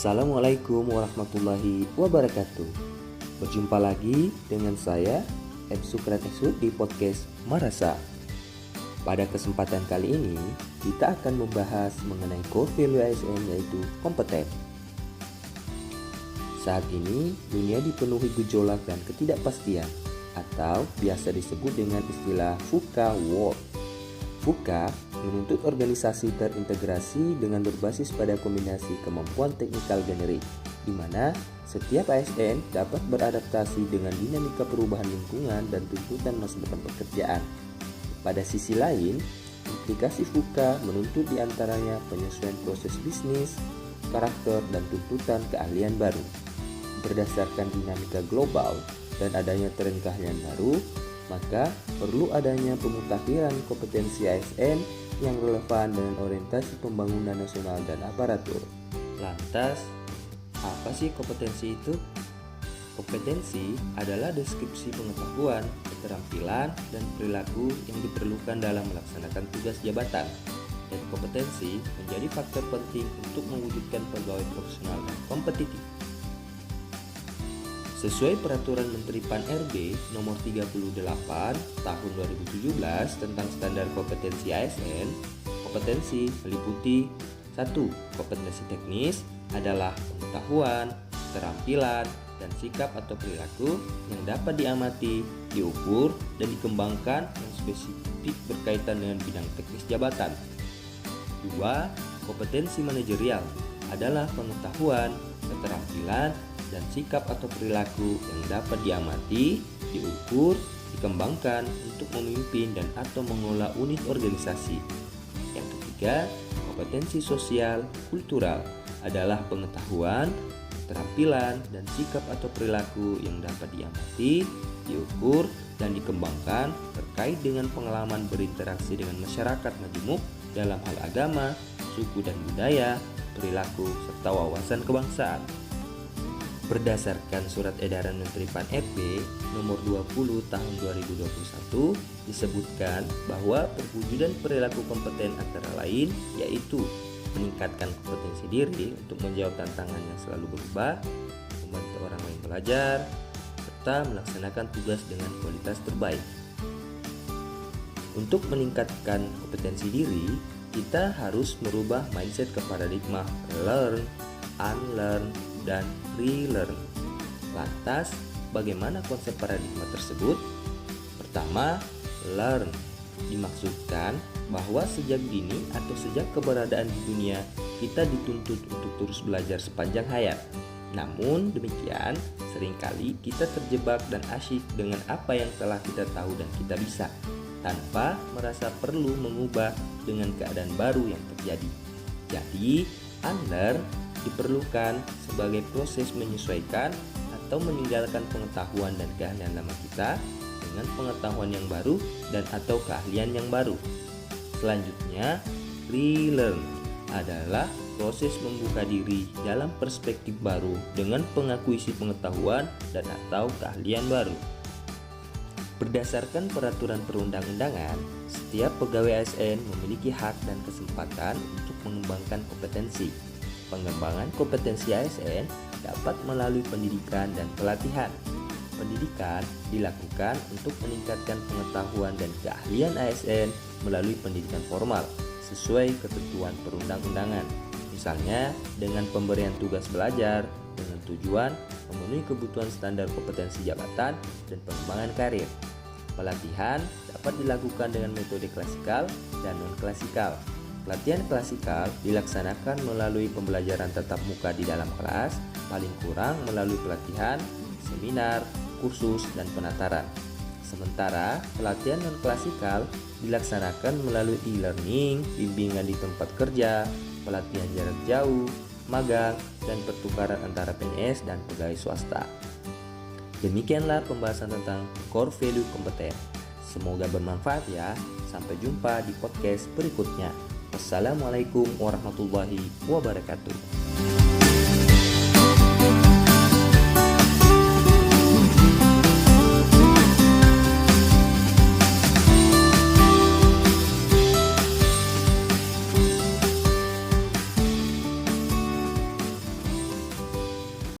Assalamualaikum warahmatullahi wabarakatuh. Berjumpa lagi dengan saya M. Sukratesu di podcast Marasa. Pada kesempatan kali ini kita akan membahas mengenai core value ASN, yaitu kompeten. Saat ini dunia dipenuhi gejolak dan ketidakpastian, atau biasa disebut dengan istilah VUCA world. VUCA menuntut organisasi terintegrasi dengan berbasis pada kombinasi kemampuan teknikal generik, di mana setiap ASN dapat beradaptasi dengan dinamika perubahan lingkungan dan tuntutan masa depan pekerjaan. Pada sisi lain, implikasi VUCA menuntut diantaranya penyesuaian proses bisnis, karakter, dan tuntutan keahlian baru. Berdasarkan dinamika global dan adanya tren keahlian baru, maka perlu adanya pemutakhiran kompetensi ASN yang relevan dengan orientasi pembangunan nasional dan aparatur. Lantas, apa sih kompetensi itu? Kompetensi adalah deskripsi pengetahuan, keterampilan, dan perilaku yang diperlukan dalam melaksanakan tugas jabatan. Dan kompetensi menjadi faktor penting untuk mewujudkan pegawai profesional dan kompetitif. Sesuai Peraturan Menteri Pan-RB Nomor 38 Tahun 2017 tentang Standar Kompetensi ASN, kompetensi meliputi 1. Kompetensi teknis adalah pengetahuan, keterampilan, dan sikap atau perilaku yang dapat diamati, diukur, dan dikembangkan yang spesifik berkaitan dengan bidang teknis jabatan. 2. Kompetensi manajerial adalah pengetahuan, keterampilan, dan sikap atau perilaku yang dapat diamati, diukur, dikembangkan untuk memimpin dan atau mengelola unit organisasi. Yang ketiga, kompetensi sosial kultural adalah pengetahuan, keterampilan, dan sikap atau perilaku yang dapat diamati, diukur, dan dikembangkan terkait dengan pengalaman berinteraksi dengan masyarakat majemuk dalam hal agama, suku dan budaya, perilaku, serta wawasan kebangsaan. Berdasarkan Surat Edaran Menteri Pan-RB Nomor 20 Tahun 2021 disebutkan bahwa perwujudan perilaku kompeten antara lain yaitu meningkatkan kompetensi diri untuk menjawab tantangan yang selalu berubah, membantu orang lain belajar, serta melaksanakan tugas dengan kualitas terbaik. Untuk meningkatkan kompetensi diri, kita harus merubah mindset ke paradigma learn, unlearn, dan relearn. Lantas, bagaimana konsep paradigma tersebut? Pertama, learn dimaksudkan bahwa sejak dini atau sejak keberadaan di dunia kita dituntut untuk terus belajar sepanjang hayat. Namun demikian, seringkali kita terjebak dan asyik dengan apa yang telah kita tahu dan kita bisa, tanpa merasa perlu mengubah dengan keadaan baru yang terjadi. Jadi, unlearn diperlukan sebagai proses menyesuaikan atau meninggalkan pengetahuan dan keahlian lama kita dengan pengetahuan yang baru dan atau keahlian yang baru. Selanjutnya, relearn adalah proses membuka diri dalam perspektif baru dengan pengakuisisi pengetahuan dan atau keahlian baru. Berdasarkan peraturan perundang-undangan, setiap pegawai ASN memiliki hak dan kesempatan untuk mengembangkan kompetensi. Pengembangan kompetensi ASN dapat melalui pendidikan dan pelatihan. Pendidikan dilakukan untuk meningkatkan pengetahuan dan keahlian ASN melalui pendidikan formal sesuai ketentuan perundang-undangan. Misalnya dengan pemberian tugas belajar dengan tujuan memenuhi kebutuhan standar kompetensi jabatan dan pengembangan karir. Pelatihan dapat dilakukan dengan metode klasikal dan non-klasikal. Pelatihan klasikal dilaksanakan melalui pembelajaran tatap muka di dalam kelas, paling kurang melalui pelatihan, seminar, kursus, dan penataran. Sementara pelatihan non-klasikal dilaksanakan melalui e-learning, bimbingan di tempat kerja, pelatihan jarak jauh, magang, dan pertukaran antara PNS dan pegawai swasta. Demikianlah pembahasan tentang core value kompeten. Semoga bermanfaat ya. Sampai jumpa di podcast berikutnya. Wassalamualaikum warahmatullahi wabarakatuh.